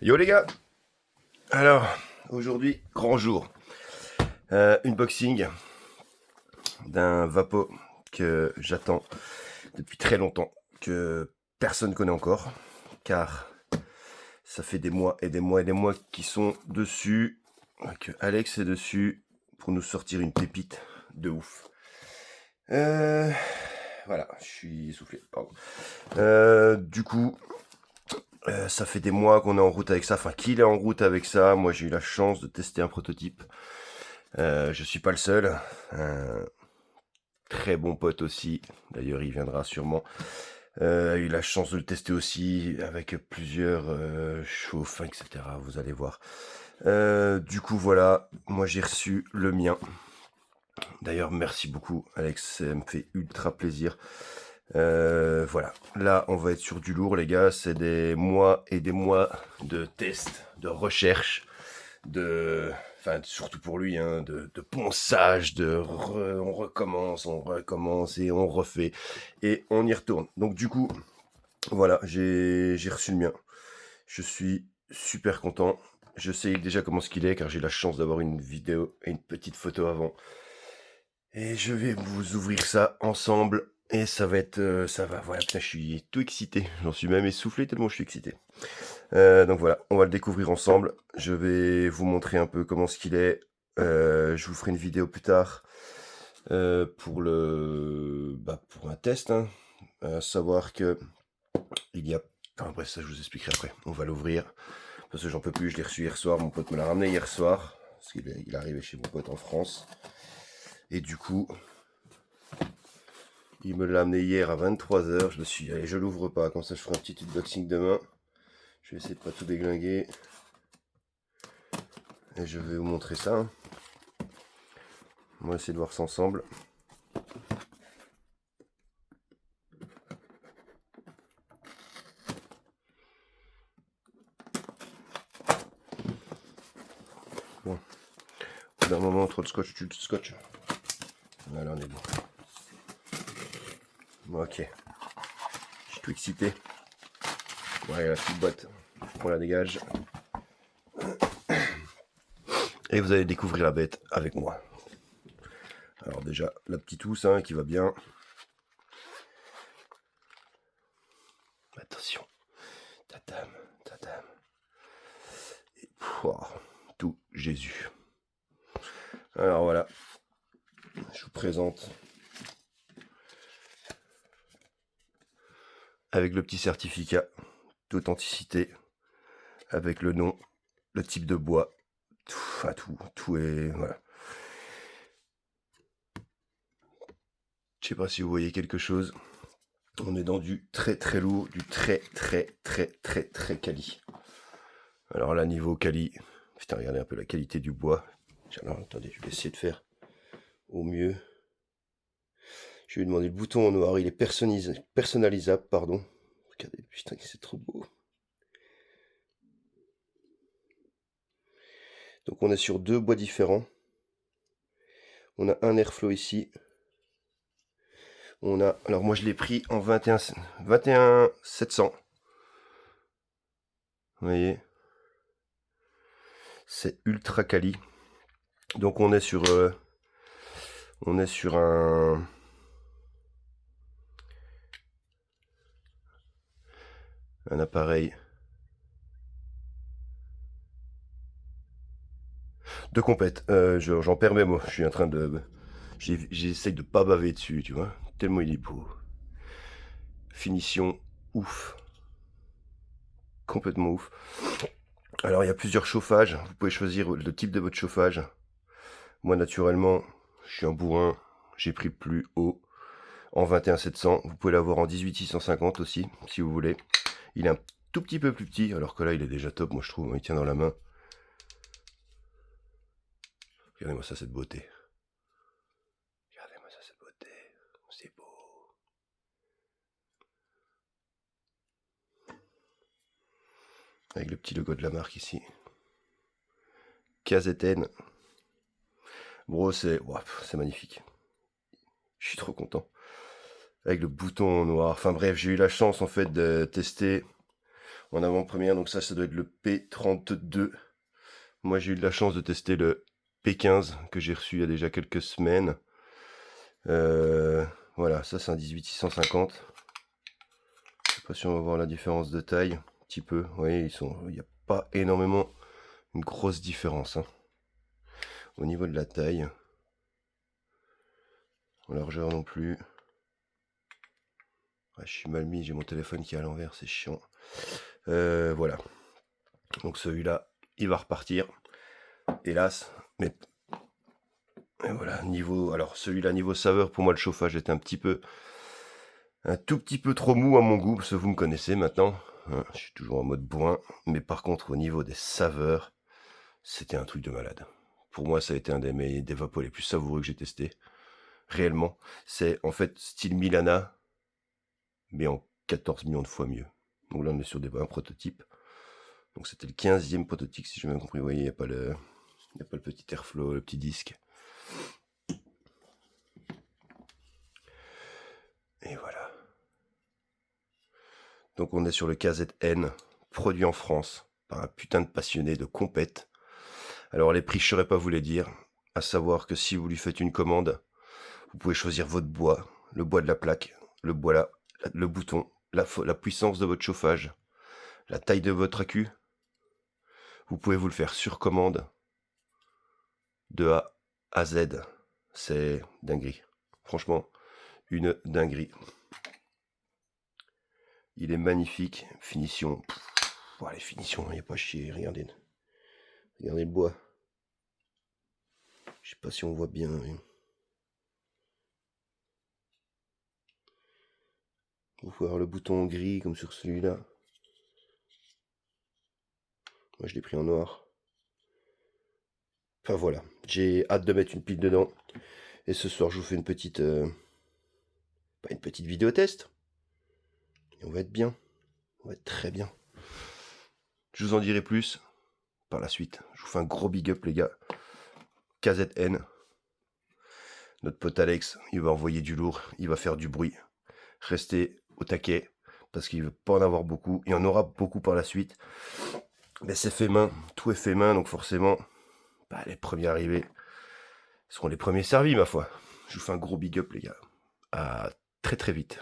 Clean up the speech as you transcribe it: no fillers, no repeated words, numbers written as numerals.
Yo les gars. Alors, aujourd'hui, grand jour. Unboxing d'un Vapo que j'attends depuis très longtemps, que personne connaît encore, car ça fait des mois et des mois et des mois qu'ils sont dessus, que Alex est dessus pour nous sortir une pépite de ouf. Voilà, je suis essoufflé, pardon. Du coup, ça fait des mois qu'on est en route avec ça, enfin qu'il est en route avec ça. Moi j'ai eu la chance de tester un prototype. Je suis pas le seul. Un très bon pote aussi, d'ailleurs il viendra sûrement. A eu la chance de le tester aussi avec plusieurs chauffes, etc. Vous allez voir. Du coup voilà, moi j'ai reçu le mien. D'ailleurs merci beaucoup Alex, ça me fait ultra plaisir. Voilà, là on va être sur du lourd les gars, c'est des mois et des mois de tests, de recherche, enfin surtout pour lui, hein, de ponçage, on recommence et on refait et on y retourne. Donc du coup, voilà, j'ai reçu le mien. Je suis super content. Je sais déjà comment ce qu'il est car j'ai la chance d'avoir une vidéo et une petite photo avant. Et je vais vous ouvrir ça ensemble. Et ça va être, ça va, voilà, putain, je suis tout excité. J'en suis même essoufflé tellement je suis excité. Donc voilà, on va le découvrir ensemble. Je vais vous montrer un peu comment ce qu'il est. Je vous ferai une vidéo plus tard pour un test. Hein. Savoir que il y a, enfin bref, ça je vous expliquerai après. On va l'ouvrir parce que j'en peux plus. Je l'ai reçu hier soir. Mon pote me l'a ramené hier soir parce qu'il est arrivé chez mon pote en France. Et du coup, il me l'a amené hier à 23h. Je me suis dit, allez, je l'ouvre pas. Comme ça, je ferai un petit unboxing demain. Je vais essayer de pas tout déglinguer. Et je vais vous montrer ça. Hein. On va essayer de voir ça ensemble. Bon. Au bout d'un moment, trop de scotch, tu le scotch. Voilà, on est bon. Bon, ok. Je suis tout excité. Ouais, la petite boîte. On la dégage. Et vous allez découvrir la bête avec moi. Alors déjà, la petite housse hein, qui va bien. Attention. Tatam, tatam. Et tout Jésus. Alors voilà. Je vous présente avec le petit certificat d'authenticité, avec le nom, le type de bois, tout est, voilà. Je sais pas si vous voyez quelque chose. On est dans du très très lourd, du très quali. Alors là, niveau quali, putain, regardez un peu la qualité du bois. Alors, attendez, je vais essayer de faire au mieux. Je vais lui demander le bouton en noir, il est personnalisable, pardon. Regardez, putain, c'est trop beau. Donc on est sur deux bois différents. On a un airflow ici. On a, alors moi je l'ai pris en 21 700. Vous voyez, c'est ultra quali. Donc on est sur un appareil de compète. J'en perds mes mots. Je suis en train de, j'essaye de pas baver dessus, tu vois. Tellement il est beau. Finition ouf. Complètement ouf. Alors il y a plusieurs chauffages. Vous pouvez choisir le type de votre chauffage. Moi naturellement, je suis un bourrin. J'ai pris le plus haut en 21 700. Vous pouvez l'avoir en 18 650 aussi, si vous voulez. Il est un tout petit peu plus petit, alors que là il est déjà top, moi je trouve. Il tient dans la main. Regardez-moi ça, cette beauté. Regardez-moi ça, cette beauté. C'est beau. Avec le petit logo de la marque ici. KZN. Bro, c'est magnifique. Je suis trop content. Avec le bouton noir. Enfin bref, j'ai eu la chance en fait de tester. en avant-première. Donc ça doit être le P32. Moi, j'ai eu de la chance de tester le P15 que j'ai reçu il y a déjà quelques semaines. Voilà, ça c'est un 18650. Je sais pas si on va voir la différence de taille. Un petit peu. Vous voyez, il n'y a pas énormément une grosse différence. Hein. Au niveau de la taille. En largeur non plus. Ah, je suis mal mis, j'ai mon téléphone qui est à l'envers, c'est chiant. Voilà. Donc celui-là, il va repartir. Hélas. Mais et voilà, alors celui-là, niveau saveur, pour moi, le chauffage était un tout petit peu trop mou à mon goût, parce que vous me connaissez maintenant. Hein, je suis toujours en mode bourrin. Mais par contre, au niveau des saveurs, c'était un truc de malade. Pour moi, ça a été un des vapos les plus savoureux que j'ai testé. Réellement. C'est en fait style Milana, mais en 14 millions de fois mieux. Donc là, on est sur un prototype. Donc c'était le 15e prototype, si j'ai bien compris. Vous voyez, il n'y a pas le petit airflow, le petit disque. Et voilà. Donc on est sur le KZN, produit en France par un putain de passionné de compète. Alors les prix, je ne saurais pas vous les dire. À savoir que si vous lui faites une commande, vous pouvez choisir votre bois, le bois de la plaque, le bois là, le bouton, la puissance de votre chauffage, la taille de votre accu. Vous pouvez vous le faire sur commande de A à Z. C'est dinguerie. Franchement, une dinguerie. Il est magnifique. Finition. Les finitions, il n'y a pas à chier. Regardez. Regardez le bois. Je sais pas si on voit bien. Vous pouvez avoir le bouton gris comme sur celui-là. Moi je l'ai pris en noir. Enfin voilà. J'ai hâte de mettre une pile dedans. Et ce soir je vous fais une petite... une petite vidéo test. Et on va être bien. On va être très bien. Je vous en dirai plus par la suite. Je vous fais un gros big up les gars. KZN. Notre pote Alex, il va envoyer du lourd, il va faire du bruit. Restez au taquet, parce qu'il ne veut pas en avoir beaucoup. Il y en aura beaucoup par la suite. Mais c'est fait main, tout est fait main, donc forcément, les premiers arrivés seront les premiers servis, ma foi. Je vous fais un gros big up, les gars. À très très vite.